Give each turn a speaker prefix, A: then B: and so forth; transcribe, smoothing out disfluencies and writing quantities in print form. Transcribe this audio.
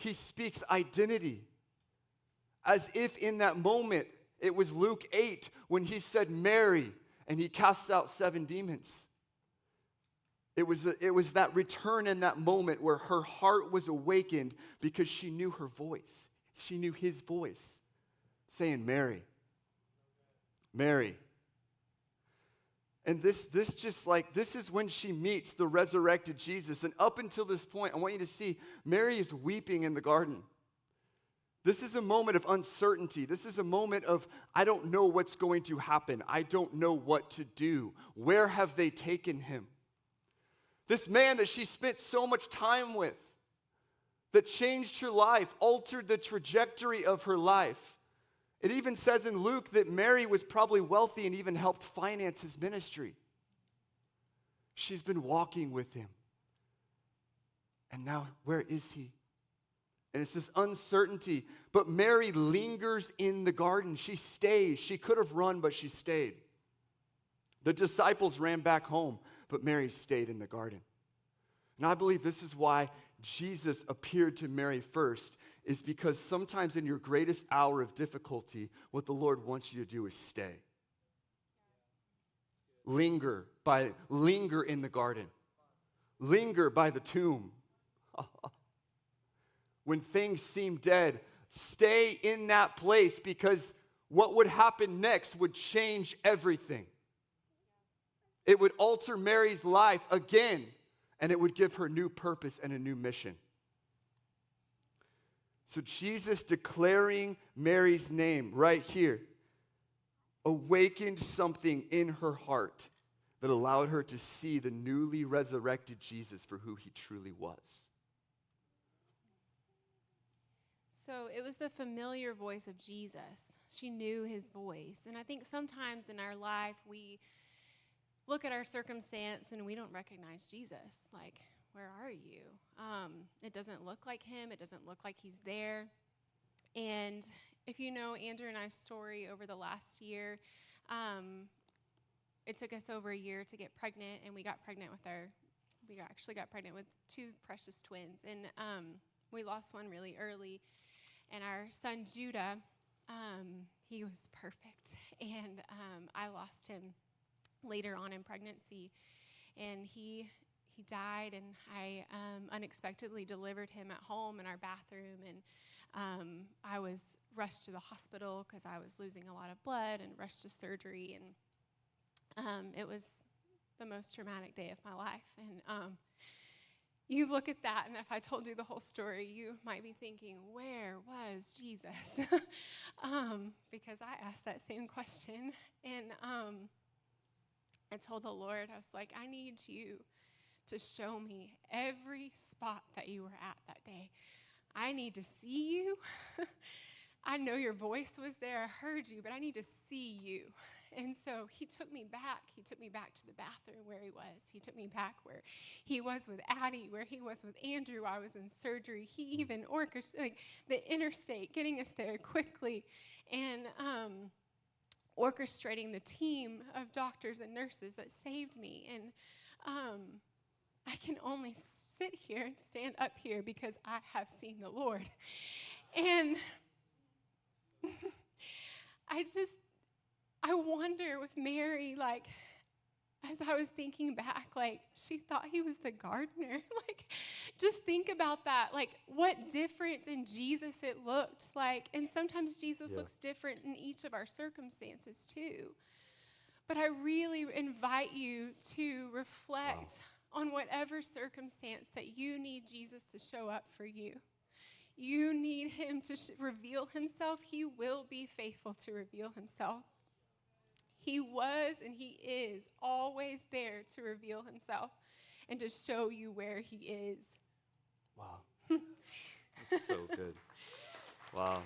A: he speaks identity. As if in that moment, it was Luke 8 when he said Mary and he casts out 7 demons. It was that return in that moment where her heart was awakened because she knew her voice. She knew his voice saying, Mary, Mary. And this is when she meets the resurrected Jesus. And up until this point, I want you to see, Mary is weeping in the garden. This is a moment of uncertainty. This is a moment of, I don't know what's going to happen. I don't know what to do. Where have they taken him? This man that she spent so much time with, that changed her life, altered the trajectory of her life. It even says in Luke that Mary was probably wealthy and even helped finance his ministry. She's been walking with him. And now, where is he? And it's this uncertainty. But Mary lingers in the garden. She stays. She could have run, but she stayed. The disciples ran back home, but Mary stayed in the garden. And I believe this is why Jesus appeared to Mary first, is because sometimes in your greatest hour of difficulty, what the Lord wants you to do is stay. Linger in the garden. Linger by the tomb. When things seem dead, stay in that place, because what would happen next would change everything. It would alter Mary's life again, and it would give her new purpose and a new mission. So Jesus declaring Mary's name right here awakened something in her heart that allowed her to see the newly resurrected Jesus for who he truly was.
B: So it was the familiar voice of Jesus. She knew his voice. And I think sometimes in our life we look at our circumstance and we don't recognize Jesus. Like, where are you? It doesn't look like him. It doesn't look like he's there. And if you know Andrew and I's story over the last year, it took us over a year to get pregnant, and we actually got pregnant with 2 precious twins. And we lost one really early. And our son Judah, he was perfect. And I lost him later on in pregnancy, and he died, and I unexpectedly delivered him at home in our bathroom, and I was rushed to the hospital because I was losing a lot of blood, and rushed to surgery, and it was the most traumatic day of my life. And you look at that, and if I told you the whole story, you might be thinking, where was Jesus? Because I asked that same question, and I told the Lord, I was like, I need you to show me every spot that you were at that day. I need to see you. I know your voice was there. I heard you, but I need to see you. And so he took me back. He took me back to the bathroom where he was. He took me back where he was with Addie, where he was with Andrew. I was in surgery. He even orchestrated the interstate, getting us there quickly, and orchestrating the team of doctors and nurses that saved me. And I can only sit here and stand up here because I have seen the Lord. And I wonder with Mary, like, as I was thinking back, like, she thought he was the gardener. Like, just think about that. Like, what difference in Jesus it looked like. And sometimes Jesus looks different in each of our circumstances, too. But I really invite you to reflect on whatever circumstance that you need Jesus to show up for you. You need him to reveal himself. He will be faithful to reveal himself. He was and he is always there to reveal himself and to show you where he is.
A: Wow. That's so good. Wow.